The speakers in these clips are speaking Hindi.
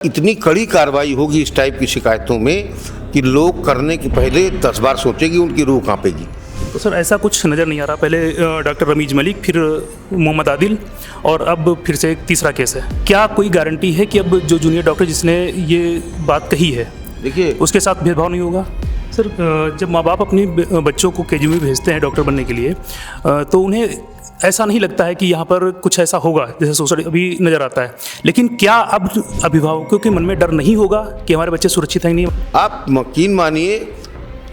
इतनी कड़ी कार्रवाई होगी इस टाइप की शिकायतों में कि लोग करने के पहले 10 बार सोचेंगे, उनकी रूह कांपेगी। तो सर ऐसा कुछ नज़र नहीं आ रहा। पहले डॉक्टर रमीज मलिक, फिर मोहम्मद आदिल और अब फिर से एक तीसरा केस है। क्या कोई गारंटी है कि अब जो जूनियर डॉक्टर जिसने ये बात कही है देखिए, उसके साथ भेदभाव नहीं होगा? सर जब माँ बाप अपने बच्चों को केजी में भेजते हैं डॉक्टर बनने के लिए, तो उन्हें ऐसा नहीं लगता है कि यहाँ पर कुछ ऐसा होगा जैसे सोसाइटी अभी नज़र आता है। लेकिन क्या अब अभिभावकों के मन में डर नहीं होगा कि हमारे बच्चे सुरक्षित हैं नहीं? आप यकीन मानिए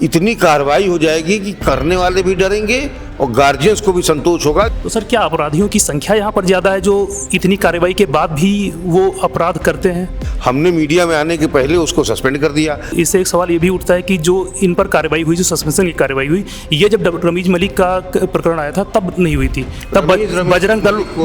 इतनी कार्रवाई हो जाएगी कि करने वाले भी डरेंगे और गार्जियंस को भी संतोष होगा। तो सर क्या अपराधियों की संख्या यहाँ पर ज़्यादा है जो इतनी कार्रवाई के बाद भी वो अपराध करते हैं? हमने मीडिया में आने के पहले उसको सस्पेंड कर दिया। इससे एक सवाल ये भी उठता है कि जो इन पर कार्रवाई हुई, जो सस्पेंशन की कार्रवाई हुई, ये जब डॉक्टर रमीज मलिक का प्रकरण आया था तब नहीं हुई थी। तब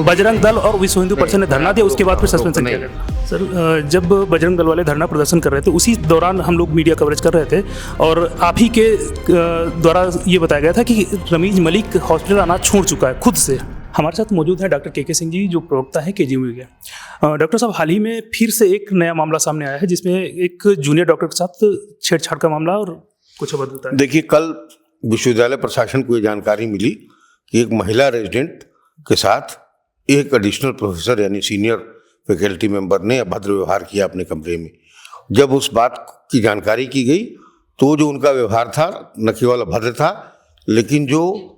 बजरंग दल और विश्व हिंदू परिषद ने धरना दिया, उसके बाद फिर सस्पेंशन किया गया। सर जब बजरंग दल वाले धरना प्रदर्शन कर रहे थे उसी दौरान हम लोग मीडिया कवरेज कर रहे थे और आप ही के द्वारा ये बताया गया था कि रमीज मलिक हॉस्पिटल आना छोड़ चुका है खुद से। हमारे साथ मौजूद है डॉक्टर के सिंह जी, जो प्रवक्ता है केजीएमयू के। डॉक्टर साहब, हाल ही में फिर से एक नया मामला सामने आया है जिसमें एक जूनियर डॉक्टर के साथ छेड़छाड़ का मामला और कुछ और बताया। देखिए, कल विश्वविद्यालय प्रशासन को ये जानकारी मिली कि एक महिला रेजिडेंट के साथ एक एडिशनल प्रोफेसर यानी सीनियर फैकल्टी मेंबर ने अभद्र व्यवहार किया अपने कमरे में। जब उस बात की जानकारी की गई तो जो उनका व्यवहार था न केवल अभद्र था, लेकिन जो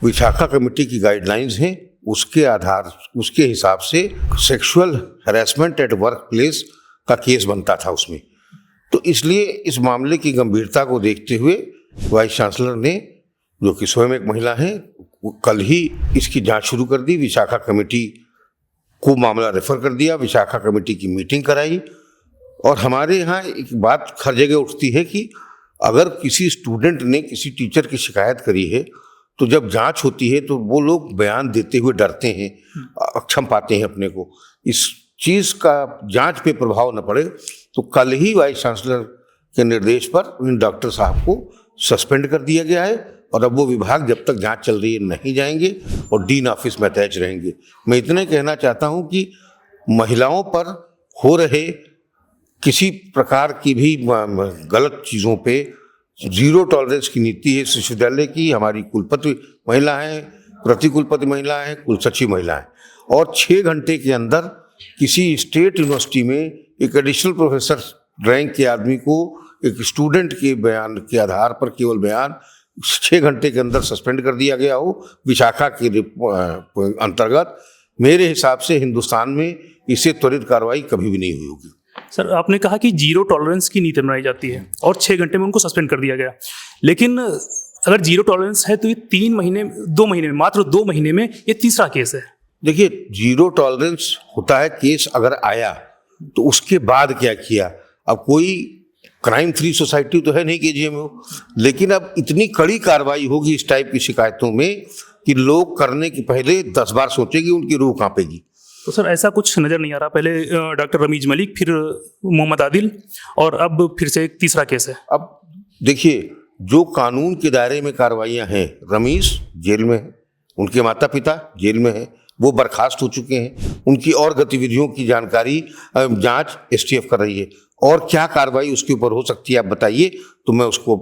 विशाखा कमेटी की गाइडलाइंस हैं उसके हिसाब से sexual harassment at work place का केस बनता था उसमें। तो इसलिए इस मामले की गंभीरता को देखते हुए वाइस चांसलर ने, जो कि स्वयं एक महिला हैं, कल ही इसकी जांच शुरू कर दी। विशाखा कमेटी को मामला रेफर कर दिया, विशाखा कमेटी की मीटिंग कराई। और हमारे यहाँ एक बात हर जगह उठती है कि अगर किसी स्टूडेंट ने किसी टीचर की शिकायत करी है तो जब जांच होती है तो वो लोग बयान देते हुए डरते हैं, अक्षम पाते हैं अपने को। इस चीज़ का जांच पे प्रभाव न पड़े तो कल ही वाइस चांसलर के निर्देश पर इन डॉक्टर साहब को सस्पेंड कर दिया गया है और अब वो विभाग जब तक जांच चल रही है नहीं जाएंगे और डीन ऑफिस में अटैच रहेंगे। मैं इतना कहना चाहता हूँ कि महिलाओं पर हो रहे किसी प्रकार की भी गलत चीज़ों पे जीरो टॉलरेंस की नीति है इस विश्वविद्यालय की। हमारी कुलपति महिला है, प्रतिकुलपति महिला है, कुलसचिव महिला है। और 6 घंटे के अंदर किसी स्टेट यूनिवर्सिटी में एक एडिशनल प्रोफेसर रैंक के आदमी को एक स्टूडेंट के बयान के आधार पर केवल बयान 6 घंटे के अंदर सस्पेंड कर दिया गया हो विशाखा के अंतर्गत, मेरे हिसाब से हिंदुस्तान में इससे त्वरित कार्रवाई कभी भी नहीं हुई होगी। सर आपने कहा कि जीरो टॉलरेंस की नीति बनाई जाती है और 6 घंटे में उनको सस्पेंड कर दिया गया, लेकिन अगर जीरो टॉलरेंस है तो ये 2 महीने में, मात्र 2 महीने में ये तीसरा केस है। देखिए, जीरो टॉलरेंस होता है केस अगर आया तो उसके बाद क्या किया। अब कोई क्राइम फ्री सोसाइटी तो है नहीं केजीएमयू, लेकिन अब इतनी कड़ी कार्रवाई होगी इस टाइप की शिकायतों में कि लोग करने के पहले 10 बार सोचेंगे, उनकी रूह कांपेगी। तो सर ऐसा कुछ नज़र नहीं आ रहा। पहले डॉक्टर रमीज मलिक, फिर मोहम्मद आदिल और अब फिर से एक तीसरा केस है। अब देखिए, जो कानून के दायरे में कार्रवाइयाँ हैं, रमीज जेल में है, उनके माता पिता जेल में हैं, वो बर्खास्त हो चुके हैं, उनकी और गतिविधियों की जानकारी जांच एसटीएफ कर रही है। और क्या कार्रवाई उसके ऊपर हो सकती है आप बताइए, तो मैं उसको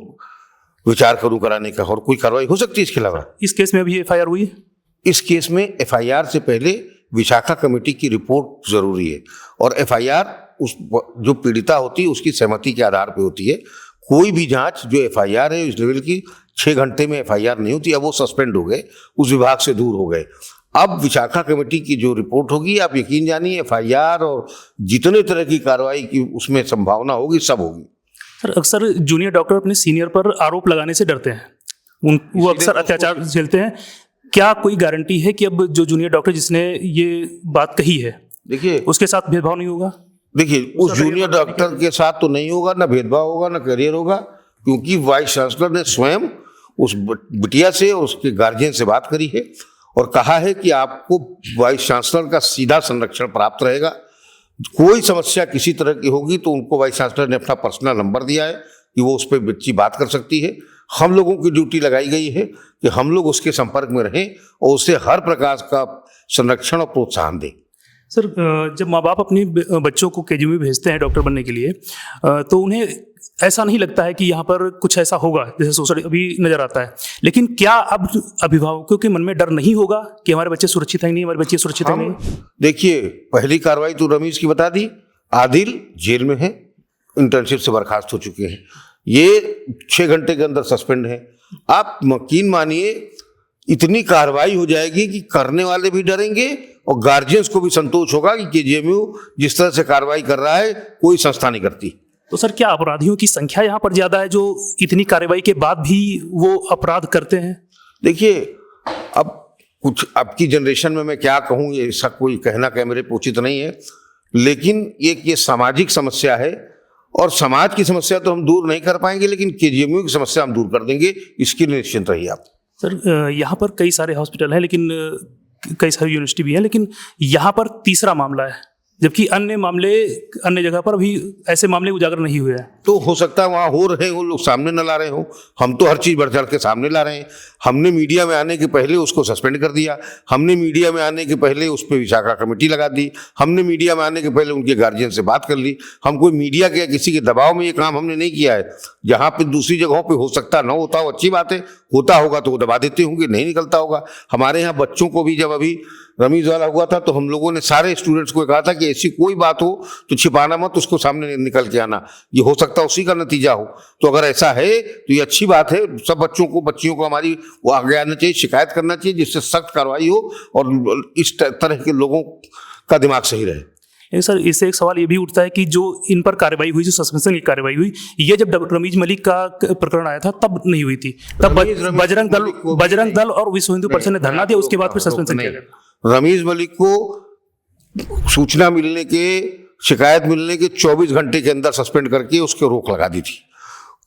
विचार करूं कराने का। और कोई कार्रवाई हो सकती है इसके अलावा? इस केस में अभी एफआईआर हुई है? इस केस में एफआईआर से पहले विशाखा कमेटी की रिपोर्ट जरूरी है और एफआईआर उस जो पीड़िता होती है उसकी सहमति के आधार पर होती है। कोई भी जांच जो एफआईआर है इस लेवल की 6 घंटे में एफआईआर नहीं होती। अब वो सस्पेंड हो गए, उस विभाग से दूर हो गए। अब विशाखा कमेटी की जो रिपोर्ट होगी, आप यकीन जानिए एफआईआर और जितने तरह की कार्रवाई की उसमें संभावना होगी सब होगी। सर अक्सर जूनियर डॉक्टर अपने सीनियर पर आरोप लगाने से डरते हैं, वो अक्सर अत्याचार झेलते हैं। क्या कोई गारंटी है कि अब जो जूनियर डॉक्टर जिसने ये बात कही है, देखिए, उसके साथ भेदभाव नहीं होगा? देखिए, उस जूनियर डॉक्टर के साथ तो नहीं होगा, ना भेदभाव होगा, ना करियर होगा, क्योंकि वाइस चांसलर ने स्वयं उस बिटिया से और उसके गार्जियन से बात करी है और कहा है कि आपको वाइस चांसलर का सीधा संरक्षण प्राप्त रहेगा। कोई समस्या किसी तरह की होगी तो उनको वाइस चांसलर ने अपना पर्सनल नंबर दिया है कि वो उस पर बच्ची बात कर सकती है। हम लोगों की ड्यूटी लगाई गई है कि हम लोग उसके संपर्क में रहें और उसे हर प्रकार का संरक्षण और प्रोत्साहन दें। सर जब माँ बाप अपने बच्चों को केजीयू में भेजते हैं डॉक्टर बनने के लिए तो उन्हें ऐसा नहीं लगता है कि यहाँ पर कुछ ऐसा होगा जैसे सोशल अभी नजर आता है, लेकिन क्या अब अभिभावकों के मन में डर नहीं होगा कि हमारे बच्चे सुरक्षित हैं नहीं, हमारे बच्चे सुरक्षित हैं नहीं? देखिए, पहली कार्रवाई तो रमीज की बता दी, आदिल जेल में है, इंटर्नशिप से बर्खास्त हो चुके हैं, ये 6 घंटे के अंदर सस्पेंड है। आप यकीन मानिए इतनी कार्रवाई हो जाएगी कि करने वाले भी डरेंगे और गार्जियंस को भी संतोष होगा कि केजीएमयू जिस तरह से कार्रवाई कर रहा है कोई संस्था नहीं करती। तो सर क्या अपराधियों की संख्या यहाँ पर ज्यादा है जो इतनी कार्रवाई के बाद भी वो अपराध करते हैं? देखिए, अब कुछ अब की जनरेशन में मैं क्या कहूँ, ये ऐसा कोई कहना कैमरे पे उचित नहीं है, लेकिन ये सामाजिक समस्या है और समाज की समस्या तो हम दूर नहीं कर पाएंगे, लेकिन केजीएमयू की समस्या हम दूर कर देंगे, इसके लिए निश्चिंत रहिए आप। सर यहाँ पर कई सारे हॉस्पिटल हैं, लेकिन कई सारी यूनिवर्सिटी भी है, लेकिन यहाँ पर तीसरा मामला है, जबकि अन्य जगह पर अभी ऐसे मामले उजागर नहीं हुए हैं। तो हो सकता है वहाँ हो रहे हो, लोग सामने न ला रहे हो, हम तो हर चीज़ बढ़ चढ़ के सामने ला रहे हैं। हमने मीडिया में आने के पहले उसको सस्पेंड कर दिया, हमने मीडिया में आने के पहले उस पर विशाखा कमेटी लगा दी, हमने मीडिया में आने के पहले उनके गार्जियन से बात कर ली। हम कोई मीडिया के किसी के दबाव में ये काम हमने नहीं किया है। जहाँ पे दूसरी जगहों पे हो सकता न होता हो, अच्छी बात है, होता होगा तो वो दबा देते होंगे, नहीं निकलता होगा। हमारे यहाँ बच्चों को भी जब अभी रमीज वाला हुआ था तो हम लोगों ने सारे स्टूडेंट्स को कहा था कि ऐसी कोई बात हो तो छिपाना मत, उसको सामने निकल के आना, ये हो सकता है उसी का नतीजा हो। तो अगर ऐसा है तो ये अच्छी बात है, सब बच्चियों को हमारी वो आगे आना चाहिए, शिकायत करना चाहिए, जिससे सख्त कार्रवाई हो और इस तरह के लोगों का दिमाग सही रहे। लेकिन सर इससे एक सवाल ये भी उठता है कि जो इन पर कार्रवाई हुई, जो सस्पेंशन की कार्रवाई हुई, ये जब डॉक्टर रमीज मलिक का प्रकरण आया था तब नहीं हुई थी, तब बजरंग दल और विश्व हिंदू परिषद ने धरना दिया, उसके बाद फिर सस्पेंशन किया गया। रमीज मलिक को सूचना मिलने के, शिकायत मिलने के 24 घंटे के अंदर सस्पेंड करके उसके रोक लगा दी थी।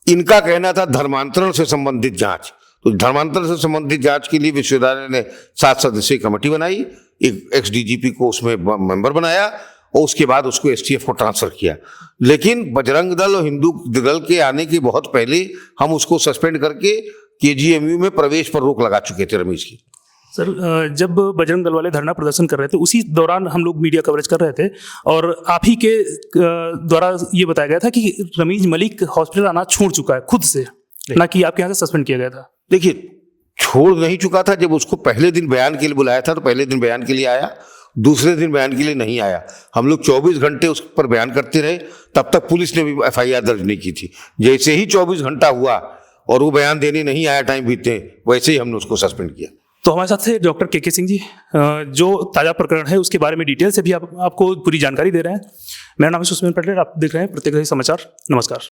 इनका कहना था धर्मांतरण से संबंधित जांच, तो धर्मांतरण से संबंधित जांच के लिए विश्वविद्यालय ने 7 सदस्यीय कमेटी बनाई, एक एक्स डीजीपी को उसमें मेंबर बनाया और उसके बाद उसको एसटीएफ को ट्रांसफर किया। लेकिन बजरंग दल और हिंदू दल के आने के बहुत पहले हम उसको सस्पेंड करके केजीएमयू में प्रवेश पर रोक लगा चुके थे रमीज की। सर जब बजरंग दल वाले धरना प्रदर्शन कर रहे थे उसी दौरान हम लोग मीडिया कवरेज कर रहे थे और आप ही के द्वारा ये बताया गया था कि रमीज मलिक हॉस्पिटल आना छोड़ चुका है खुद से, ना कि आपके यहाँ से सस्पेंड किया गया था। देखिए, छोड़ नहीं चुका था। जब उसको पहले दिन बयान के लिए बुलाया था तो पहले दिन बयान के लिए आया, दूसरे दिन बयान के लिए नहीं आया। हम लोग 24 घंटे उस पर बयान करते रहे, तब तक पुलिस ने भी FIR दर्ज नहीं की थी। जैसे ही 24 घंटा हुआ और वो बयान देने नहीं आया टाइम बीतते, वैसे ही हमने उसको सस्पेंड किया। तो हमारे साथ थे डॉक्टर के सिंह जी, जो ताज़ा प्रकरण है उसके बारे में डिटेल से भी आपको पूरी जानकारी दे रहे हैं। मेरा नाम है सुस्मित पटेल, आप देख रहे हैं प्रत्येक समाचार। नमस्कार।